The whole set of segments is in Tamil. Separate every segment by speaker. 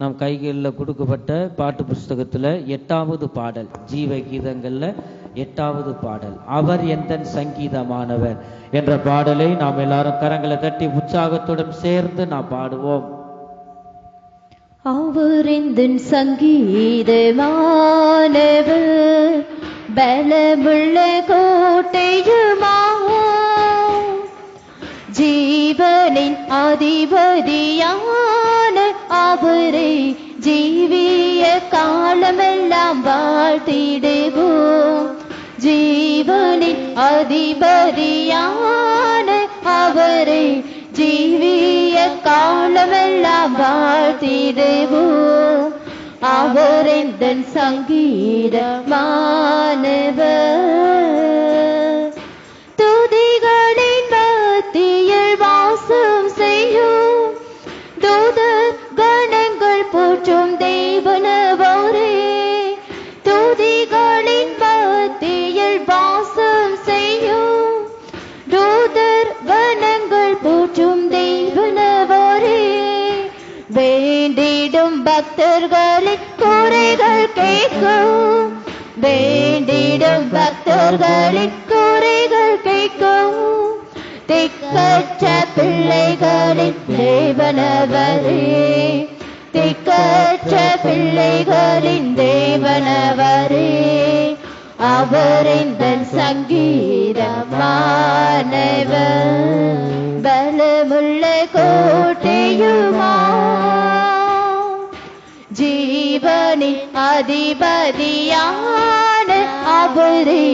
Speaker 1: நம் கைகளில் கொடுக்கப்பட்ட பாட்டு புஸ்தகத்தில் 8வது பாடல், ஜீவ கீதங்களில் 8வது பாடல், அவர் எந்தன் சங்கீதமானவர் என்ற பாடலை நாம் எல்லாரும் கரங்களை தட்டி உற்சாகத்துடன் சேர்ந்து நாம் பாடுவோம்.
Speaker 2: அவர் எந்தன் சங்கீதமானவர், பலமுள்ள கோட்டையுமா, ஜீவனின் அதிபதியான அவரை ஜீவிய காலமெல்லாம் வாழ்த்திடுவோம். ஜீவனின் அதிபதியான அவரை ஜீவிய காலமெல்லாம் வாழ்த்திடுவோம். அவர் எந்தன் சங்கீதமானவர், துதிகளின் மத்தியில் வாசம் செய்யும் தூதர் கணங்கள் போற்றும் தேவனவரே. துதிகளின் மத்தியில் வாசம் செய்யும் தூதர் கணங்கள் போற்றும் தேவனவரே. வேண்டிடும் பக்தர்களின் குறைகள் கேட்கும், வேண்டிடும் பக்தர்களின் குறைகள் கேட்கும். திக்கற்ற பிள்ளைகளின் தேவனவரே, திக்கற்ற பிள்ளைகளின் தேவனவரே. அவர் எந்தன் சங்கீதமானவர், பலமுள்ள கோட்டையுமா, ஜீவனின் அதிபதியான அவரை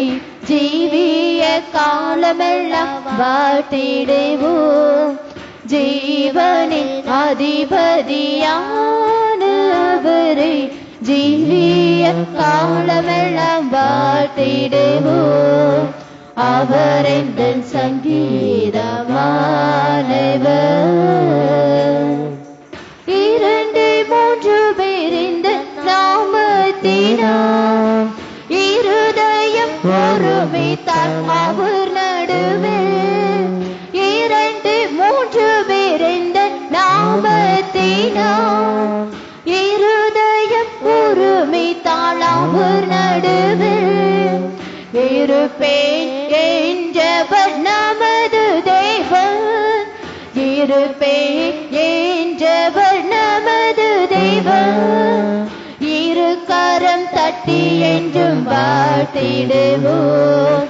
Speaker 2: ஜீவிய காலமெல்லாம் வாழ்த்திடுவோம். ஜீவனின் அதிபதியான அவரை ஜீவிய காலமெல்லாம் வாழ்த்திடுவோம். அவர் எந்தன் சங்கீதமானவர். 2-3 பேரிந்த நாமத்தினால் இருதயம் ஒருமித்தால் அவர் நடுவில். 2-3 பேரிந்த நாமத்தினால் இருதயம் ஒருமித்தால் அவர் நடுவில். இருப்பேன் என்றவர் நமது தேவன், இருப்பேன் என்றவர் நமது தேவன். இரு கரம் தட்டி என்றும் வாழ்த்திடுவோம்,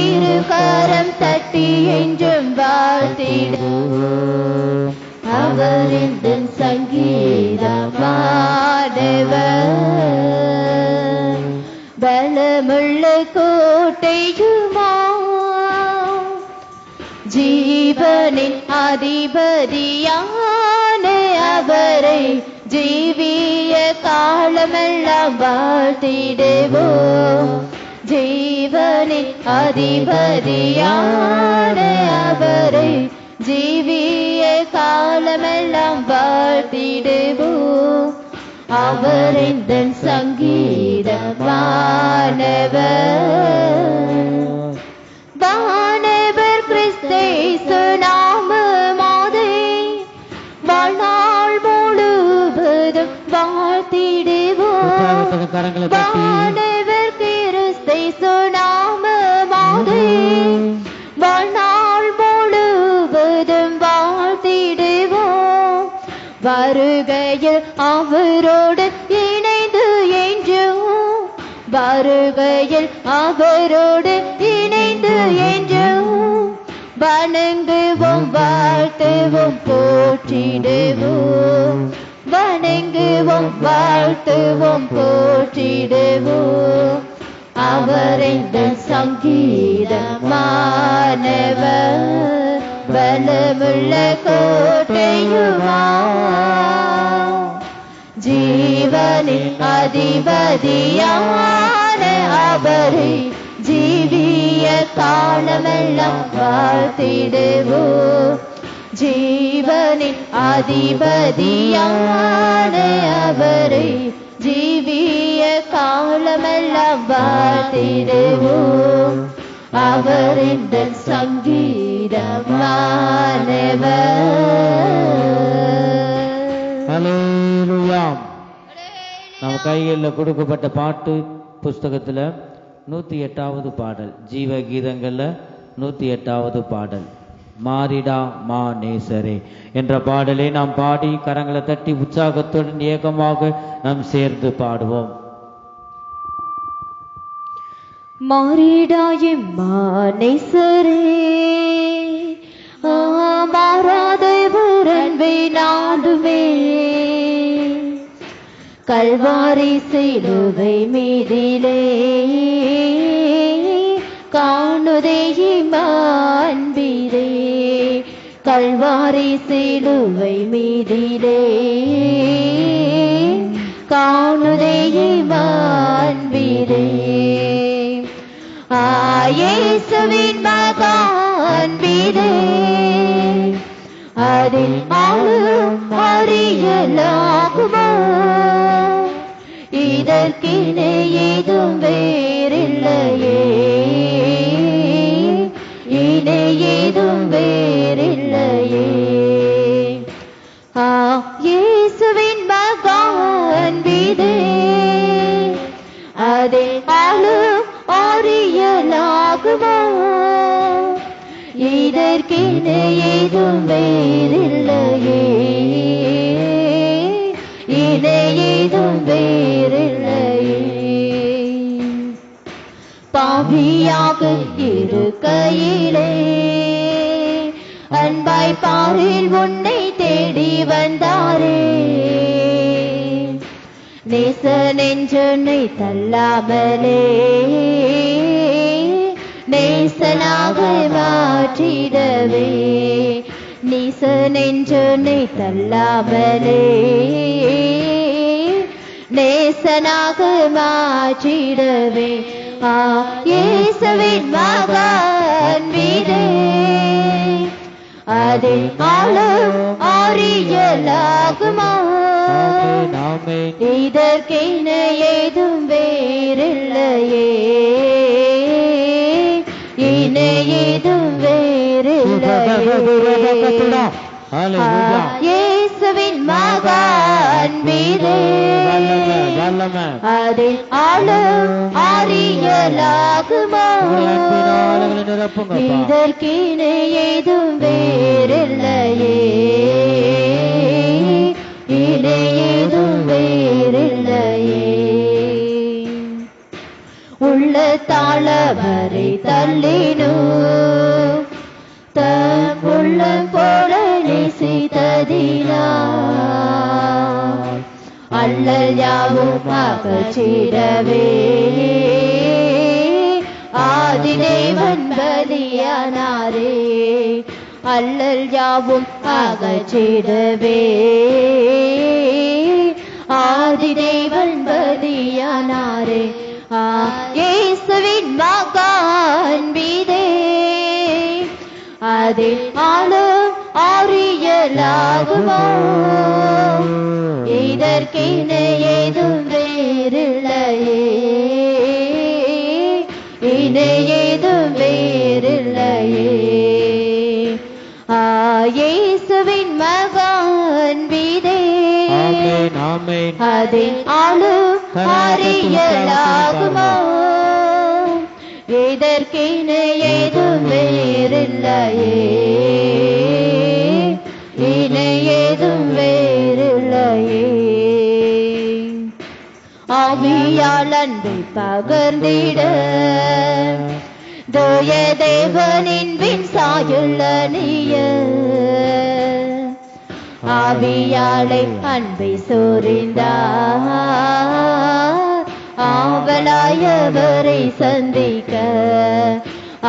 Speaker 2: இரு கரம் தட்டி என்றும் வாழ்த்திடுவோம். அவர் எந்தன் சங்கீதமானவர், பலமுள்ள கோட்டையுமா, ஜீவனின் அதிபதியான அவரை ஜீவிய காலமெல்லாம் வாழ்த்திடுவோம். ஜீவனின் அதிபதியான அவரை ஜீவிய காலமெல்லாம் வாழ்த்திடுவோம். அவர் எந்தன் சங்கீதமானவர். வானவர் கிறிஸ்தேசு நாமமாதை வாழ்நாள் முழுவதும் வாழ்த்திடுவோம். வானவர் கிறிஸ்தேசு நாமமாதை வாழ்நாள் முழுவதும் வாழ்த்திடுவோம். வருகையில் அவரோடு இணைந்து என்றும், வருகையில் அவரோடு இணைந்து என்றும் வணங்குவோம், வாழ்த்துவோம், போற்றிடுவோம். வணங்குவோம், வாழ்த்துவோம், போற்றிடுவோம். அவர் எந்தன் சங்கீதமானவர், பலமுள்ள கோட்டையுமா, ஜீவனின் அதிபதியான அவரை ஜீவிய காலமெல்லாம் வாழ்த்திடுவோம். ஜீவனின் அதிபதியான அவரை ஜீவிய காலமெல்லாம் வாழ்த்திடுவோம். அவர் எந்தன் சங்கீதமானவர்.
Speaker 1: ஹல்லேலூயா. அல்லேலூயா. நம்ம கைகளில் கொடுக்கப்பட்ட பாட்டு புஸ்தகத்துல 108வது பாடல், ஜீவ கீதங்கள்ல 108வது பாடல், மாறிடா மா நேசரே என்ற பாடலை நாம் பாடி கரங்களை தட்டி உற்சாகத்துடன் ஏகமாக நாம் சேர்ந்து பாடுவோம்.
Speaker 2: மாறிடா எம்மா நேசரே, மாறாத அன்பை நாடுவே, கல்வாரி சிலுவை மீதிலே காணுதே அன்பிலே, கல்வாரி சிலுவை மீதிலே காணுதே அன்பிலே, இயேசுவின் மகா அன்பிலே அதில் அறியலாகுமோ, இதற்கினை ஏதும் வேறில்லையே, இணை ஏதும் வேறில்லையே. இயேசுவின் மகா அன்பிலே அதில் அறியலாகுமோ, இதற்கினை ஏதும் வேறில்லையே, இணை ஏதும் வேறில்லையே. பாவியாக இருக்கையிலே அன்பாய் பாரில் உன்னை தேடி வந்தாரே, நேச நெஞ்சனை தள்ளாமலே நேசனாக மாற்றிடவே, நேச நெஞ்சனை தள்ளாமலே நேசனாக மாற்றிடவே, இயேசுவின் மகா அன்பிலே அதில் அறியலாகுமா, இதற்கினை ஏதும் வேறில்லையே, இணை ஏதும் வேறில்லையே. இயேசுவின் மகா அன்பிலே அதில் அறியலாகுமா, இதற்கினை ஏதும் வேறில்லையே, இணை ஏதும் வேறில்லையே. உள்ள தாளவரை தள்ளினோ தம் உள்ளம் போல நேசித்ததினார், அல்லல் யாவும் அகற்றிடவே ஆதிதேவன் பலியானாரே, அல்லல் யாவும் அகற்றிடவே ஆதிதேவன் பலியானாரே, இயேசுவின் மகா அன்பிலே அதில் அறியலாகுமோ, இதற்கினை ஏதும் வேறில்லையே, இணை ஏதும் வேறில்லையே. இயேசுவின் மகா அன்பிலே அதில் அறியலாகுமோ, இதற்கினை ஏதும் வேறில்லையே, இணை ஏதும் வேறில்லையே. ஆவியால் அன்பை பகர்ந்திட தூய தேவனின் பின் சாயுள்ள நீய, ஆவியாலை அன்பை சொரிந்தார் ஆவலாயவரை சந்திக்க,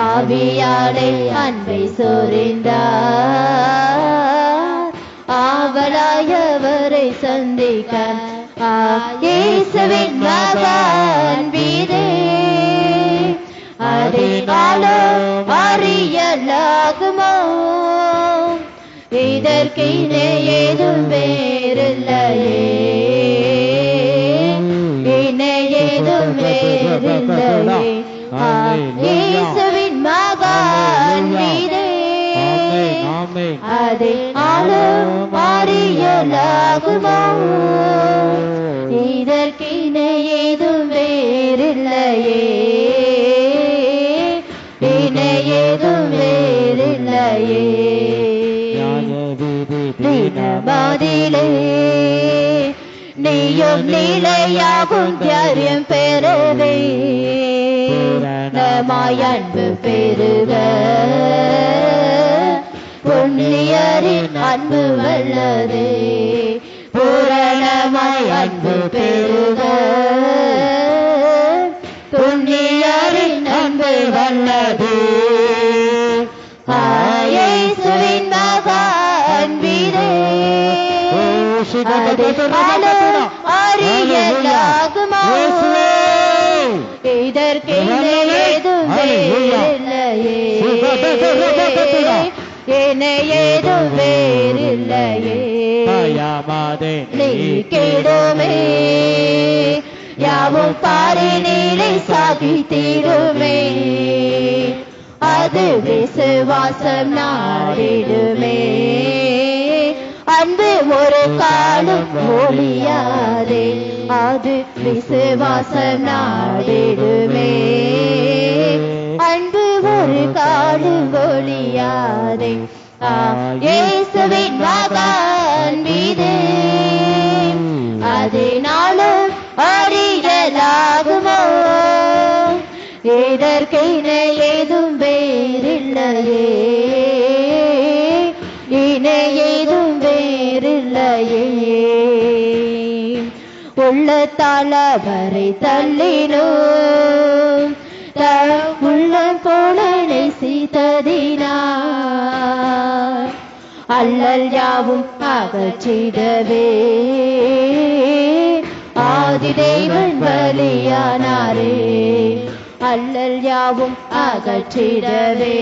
Speaker 2: ஆவியாலை அன்பை சொரிந்தார் ஆவலாயவரை சந்திக்க, இயேசுவின் மகா அன்பிலே அதில் அறியலாகுமோ, இதற்கினை ஏதும் வேறில்லையே, இணை ஏதும் வேறில்லையே. இயேசுவின் மகா அன்பிலே அதில் அறியலாகுமோ, அறியலாகுமோ? இதற்கினை ஏதும் வேறில்லையே, இணை ஏதும் வேறில்லையே. தினமதிலே நீயும் நிலையாகும் தியாரியம் பெறவே, பூரணமாய் அன்பு பெருக, புண்ணியரின் அன்பு வல்லதே. பூரணமாய் அன்பு பெருக, புண்ணியரின் அன்பு வல்லதே. இயேசுவின் மகா அன்பிலே அறியலாகுமோ? இதற்கினை ஏதும் வேறில்லையே, இணை ஏதும் வேறில்லையே. நீ கெடுமே யாவும் பாரினிலை சாதித்திடுமே, அது விசுவாசம் நாடிடுமே. அன்பு ஒரு காலம் ஒழியாதே, அது விசுவாசம் நாடிடுமே. அன்பு ஒரு காலம் ஒழியாதே. இயேசுவின் மகா அன்பிலே அதனாலும் அறியலாகுமோ? இதற்கினை ஏதும் வேறில்லையே, இணை ஏதும் வேறில்லையே. உள்ளத்தால் அவரை தள்ளினோம், உள்ளம் போல நேசித்ததினார். அல்லல் யாவும் அகற்றிடவே ஆதி தேவன் பலியானாரே. அல்லல் யாவும் அகற்றிடவே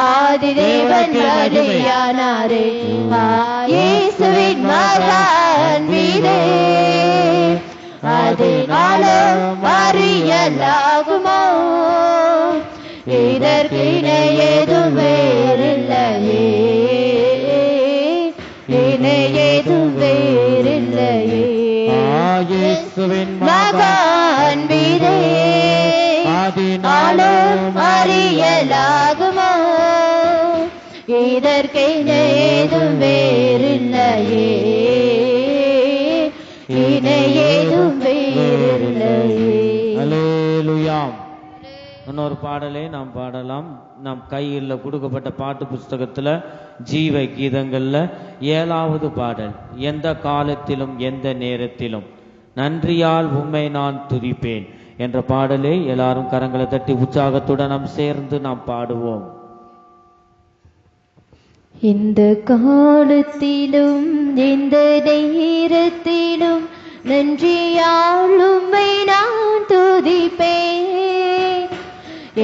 Speaker 2: ஆதி தேவன் பலியானாரே. இயேசுவின் மகா அன்பிலே அதனாலும் அறியலாகுமோ? இதற்கினை ஏதும் வேறில்லையே, இணை ஏதும் வேறில்லையே.
Speaker 1: இயேசுவின்
Speaker 2: மகா அன்பிலே அதனாலும் அறியலாகுமோ? இதற்கினை ஏதும் வேறில்லையே, இணை ஏதும் வேறில்லையே.
Speaker 1: அல்லேலூயா. இன்னொரு பாடலை நாம் பாடலாம். நம் கையில் கொடுக்கப்பட்ட பாட்டு புஸ்தகத்துல ஜீவ கீதங்கள்ல 7வது பாடல், எந்த காலத்திலும் எந்த நேரத்திலும் நன்றியால் உம்மை நான் துதிப்பேன் என்ற பாடலை எல்லாரும் கரங்களை தட்டி உற்சாகத்துடன் நாம் சேர்ந்து நாம் பாடுவோம்.
Speaker 2: இந்த காலத்திலும் இந்த நேரத்திலும் நன்றியால் உம்மை நான் துதிப்பேன்.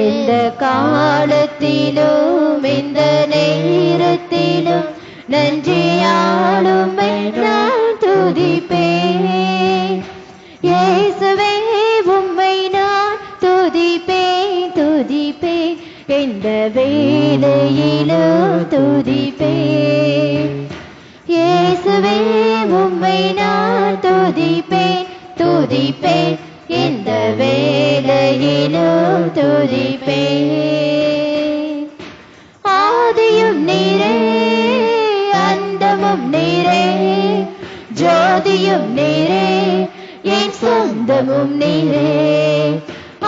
Speaker 2: இந்த காலத்திலும் இந்த நேரத்திலும் நன்றியால் உம்மை நான் துதிப்பேன். இயேசுவே உம்மை நான் துதிப்பேன், துதிப்பேன். இந்த வேளையிலும் துதிப்பேன். இயேசுவே உம்மை நான் துதிப்பேன், துதிப்பேன். இந்த வேளையிலும் துதிப்பேன். ஆதியும் நீரே, அந்தமும் நீரே, ஜோதியும் நீரே, என் சொந்தமும் நீரே.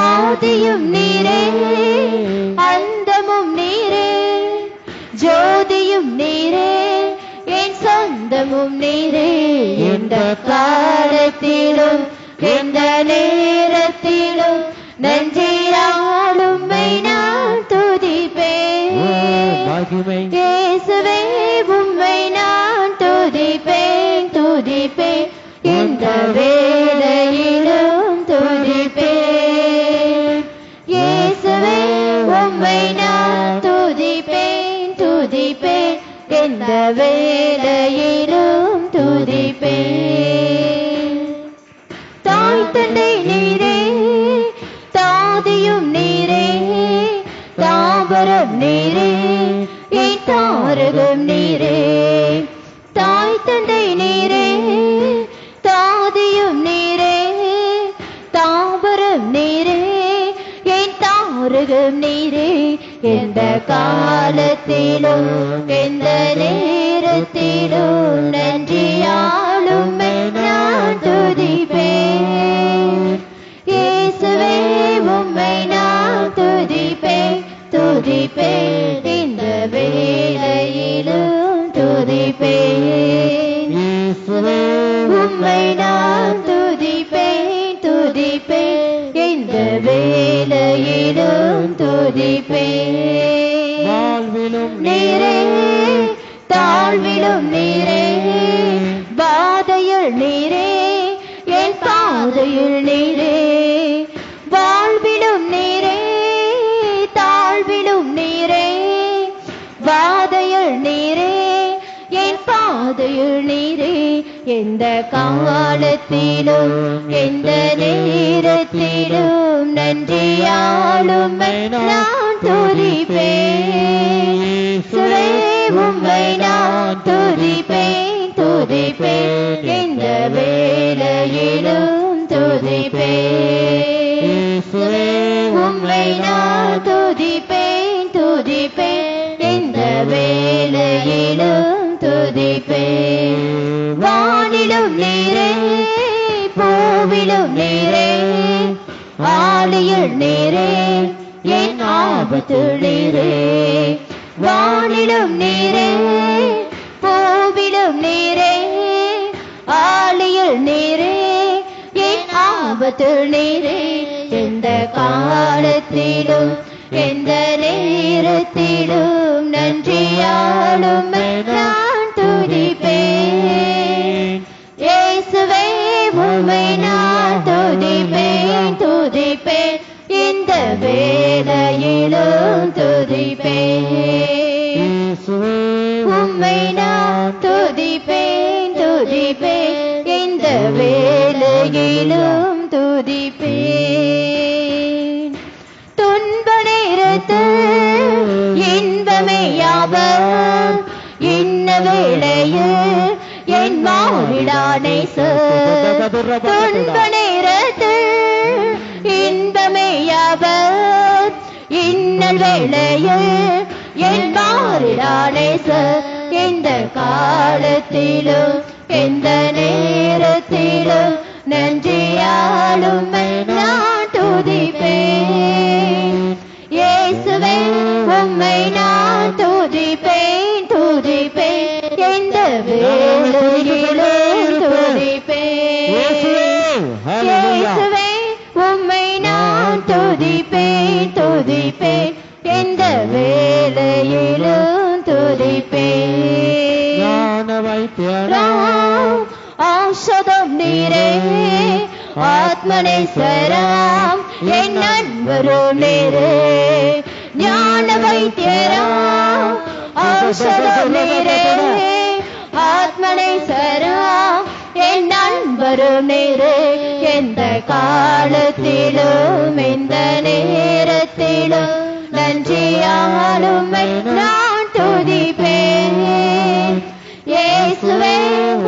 Speaker 2: ஆதியும் நீரே, அந்தமும் நீரே, ஜோதியும் நீரே, என் சொந்தமும் நீரே. இந்த காலத்திலும் இந்த நேரத்திலும் நன்றியால் உம்மை நான் துதிப்பேன். இயேசுவே உம்மை நான் துதிப்பேன், துதிப்பேன். இந்த வேளையிலும் துதிப்பேன். இயேசுவே உம்மை நான் துதிப்பேன், துதிப்பேன். இந்த வேளையிலும் துதிப்பேன். தாய் தந்தை நீரே, தாதியும் நீரே, தாவரம் நீரே, என் தாரகம் நீரே. எந்த காலத்திலும் எந்த நேரத்திலும் நன்றியாலும் நான் துதிப்பேன். இயேசுவே உம்மை நான் துதிப்பேன் துதிப்பேன், இந்த வேளையிலும் துதிப்பேன். இயேசுவே உம்மை நான் துதிப்பேன் துதிப்பேன், இந்த வேளையிலும் துதிப்பேன். வாழ்விலும் நீரே தாழ்விலும் நீரே, பாதையில் நீரே என் பாதையில் நீரே. வாழ்விலும் நீரே தாழ்விலும் நீரே, பாதையில் நீரே என் பாதையில் நீரே. எந்த காலத்திலும் எந்த நேரத்திலும் நன்றியாலும் நான் துதிப்பேன். இயேசுவே உம்மை நான் துதிப்பேன் துதிப்பேன், இந்த வேளையிலும் துதிப்பேன். இயேசுவே உம்மை நான் துதிப்பேன் துதிப்பேன், இந்த வேளையிலும் துதிப்பேன். வானிலும் நீரே பூவிலும் நீரே, ஆழியில் நீரே என் ஆபத்து நீரே. வானிலும் நீரே பூவிலும் நீரே, ஆழியில் நீரே என் ஆபத்து நீரே. எந்த காலத்திலும் எந்த நேரத்திலும் நன்றியாலும் நான் துதிப்பேன். இயேசுவே உம்மை நான் துதிப்பேன் துதிப்பேன், இந்த வேளையிலும் துதிப்பேன். உம்மை நான் துதிப்பேன் துதிப்பேன், இந்த வேளையிலும் துதிப்பேன். துன்ப நேரத்தில் இன்பமே யாவர், இன்ன வேளையில் என் மாறிடானே சார். துன்ப நேரத்தில் இன்பமே யாவர், இன்னல் வேளையில் என் மாறிடானே சார். எந்த காலத்திலும் எந்த நேரத்திலும் நன்றியாலும் நான் துதிப்பேன். இயேசுவே உம்மை நான் துதிப்பேன் துதிப்பேன், எந்த வேளையிலும் துதிப்பேன். இயேசுவே உம்மை நான் துதிப்பேன் துதிப்பேன், எந்த வேளையிலும் துதிப்பேன். ஔஷதம் நீரே ஆத்மனேஸ்வரம் என் நண்பரும் நீரே. ஞான வைத்தியராம் ஔஷதம் நீரே, ஆத்மனேஸ்வரம் என் நண்பரும் நீரே. எந்த காலத்திலும் எந்த நேரத்திலும் நன்றியாலும் நான் துதிப்பேன். இயேசுவே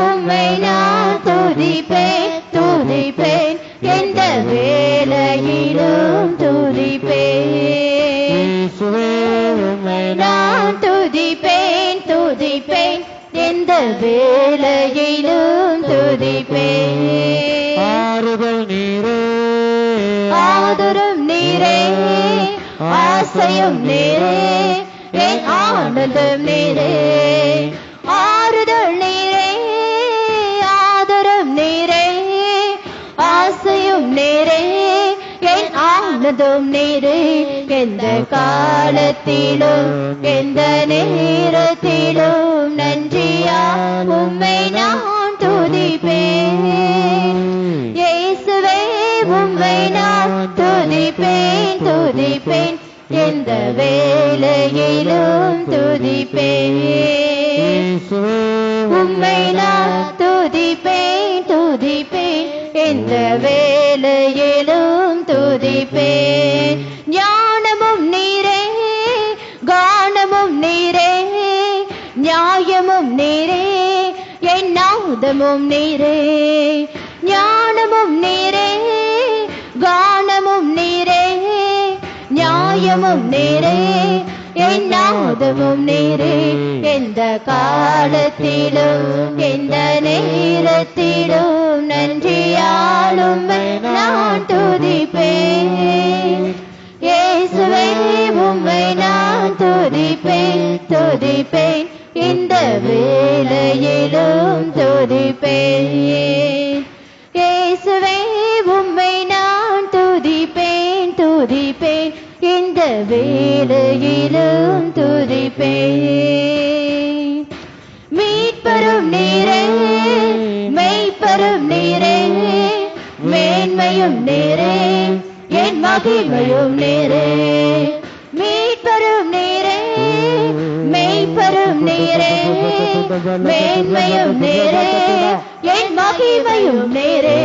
Speaker 2: உம்மை நான் துதிப்பேன் துதிப்பேன், எந்த வேளையிலும் துதிப்பேன். நான் துதிப்பேன் துதிப்பேன், எந்த வேளையிலும் துதிப்பேன். ஆறுதல் நீரே ஆதரும் நீரே, ஆசையும் நீரே என் ஆனந்தம் நீரே. ஆறுதல் நீரே ஆதரும் நீரே, ஆசையும் நீரே என் ஆனந்தம் நீரே. எந்த காலத்திலும் எந்த நேரத்திலும் நன்றியால் உம்மை நான் துதிப்பேன். இயேசுவே உம்மை நான் துதிப்பேன் துதிப்பேன், எந்த வேளையிலும் துதிப்பேன். உம்மை நான் துதிப்பேன் துதிப்பேன், எந்த வேளையிலும் துதிப்பேன். ஞானமும் நீரே கானமும் நீரே, நியாயமும் நீரே என் நாதமும் நீரே. ஞானமும் நீரே கானமும் நீரே, நியாயமும் நீரே என் நாதமும் நீரே. எந்த காலத்திலும் எந்த நேரத்திலும் நன்றியால் உம்மை நான் துதிப்பேன். இயேசுவே உம்மை நான் துதிப்பேன் துதிப்பேன், இந்த வேளையிலும் துதிப்பேன். இயேசுவே உம்மை நான் துதிப்பேன் துதிப்பேன், இந்த வேளையிலும் துதிப்பேன். மீட்பரும் நீரே மெய்ப்பரும் நீரே, மேன்மையும் நீரே என் மகிமையும் நீரே. மீட்பரும் நீரே மெய்ப்பரும் நீரே, மேன்மையும் நீரே என் மகிமையும் நீரே.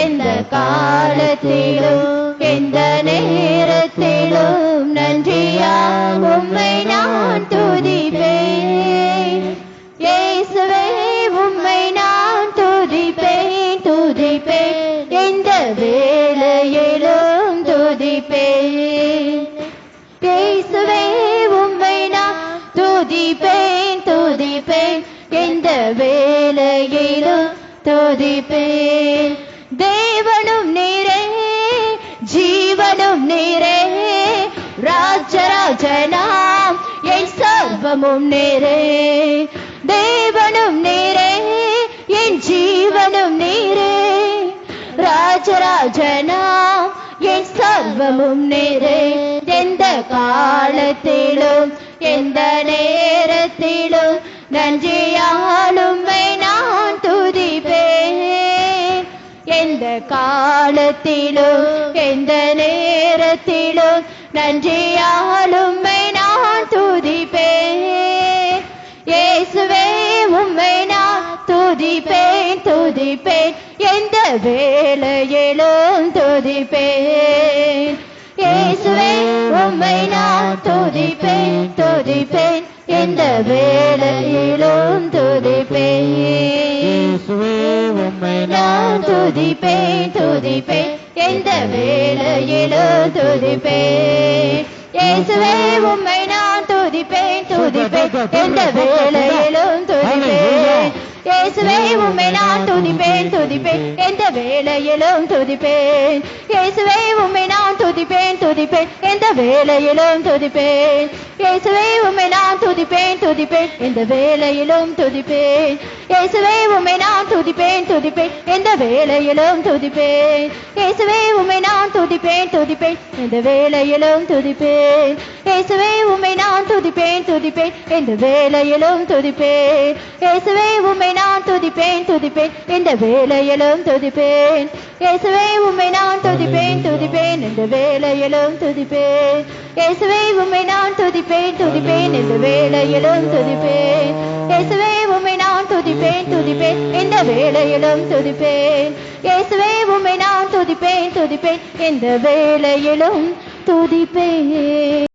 Speaker 2: எந்த காலத்திலும் எந்த நேரத்திலும் நன்றியால் உம்மை நான் துதிப்பேன். இயேசுவே உம்மை நான் துதிப்பேன் துதிப்பேன், எந்த வேளையிலும் துதிப்பேன். இயேசுவே உம்மை நான் துதிப்பேன் துதிப்பேன், எந்த வேளையிலும் துதிப்பேன். தேவனும் நீரே ஜீவனும் நீரே, ராஜராஜனாம் என் சர்வமும் நீரே. தேவனும் நீரே என் ஜீவனும் நீரே, ராஜராஜனாம் என் சர்வமும் நீரே. எந்த காலத்திலும் எந்த நேரத்திலும் நன்றியால் உம்மை நான் துதிப்பேன். எந்த காலத்திலும் எந்த நேரத்திலும் நன்றியால் உம்மை நான் துதிப்பேன். இயேசுவே உம்மை நான் துதிப்பேன் துதிப்பேன், எந்த வேளையிலும் துதிப்பேன். இயேசுவே உம்மை நான் துதிப்பேன் துதிப்பேன், எந்த வேளையிலும் துதிப்பேன்.
Speaker 1: இயேசுவே உம்மை
Speaker 2: நான் துதிப்பேன் துதிப்பேன், எந்த வேளையிலும் துதிப்பேன். இயேசுவே உம்மை நான் துதிப்பேன் துதிப்பேன், எந்த வேளையிலும் துதிப்பேன். இயேசுவே உம்மை நான் துதிப்பேன் துதிப்பேன், எந்த வேளையிலும் துதிப்பேன். இயேசுவே உம்மை நான் துதிப்பேன் துதிப்பேன், எந்த வேளையிலும் துதிப்பேன். இயேசுவே உம்மை நான் துதிப்பேன் துதிப்பேன், எந்த வேளையிலும் துதிப்பேன். இயேசுவே உம்மை நான் துதிப்பேன் துதிப்பேன், எந்த வேளையிலும் துதிப்பேன். இயேசுவே உம்மை நான் துதிப்பேன் துதிப்பேன், எந்த வேளையிலும் துதிப்பேன். இயேசுவே உம்மை நான் துதிப்பேன் துதிப்பேன், எந்த வேளையிலும் துதிப்பேன். இயேசுவே உம்மை நான் துதிப்பேன் துதிப்பேன், எந்த வேளையிலும் துதிப்பேன். இயேசுவே உம்மை நான் துதிப்பேன் துதிப்பேன், எந்த வேளையிலும் துதிப்பேன். இயேசுவே உம்மை நான் துதிப்பேன் துதிப்பேன், எந்த வேளையிலும் துதிப்பேன். இயேசுவே உம்மை நான் துதிப்பேன் துதிப்பேன், எந்த வேளையிலும் துதிப்பேன். இயேசுவே உம்மை நான் துதிப்பேன் துதிப்பேன், எந்த வேளையிலும் துதிப்பேன்.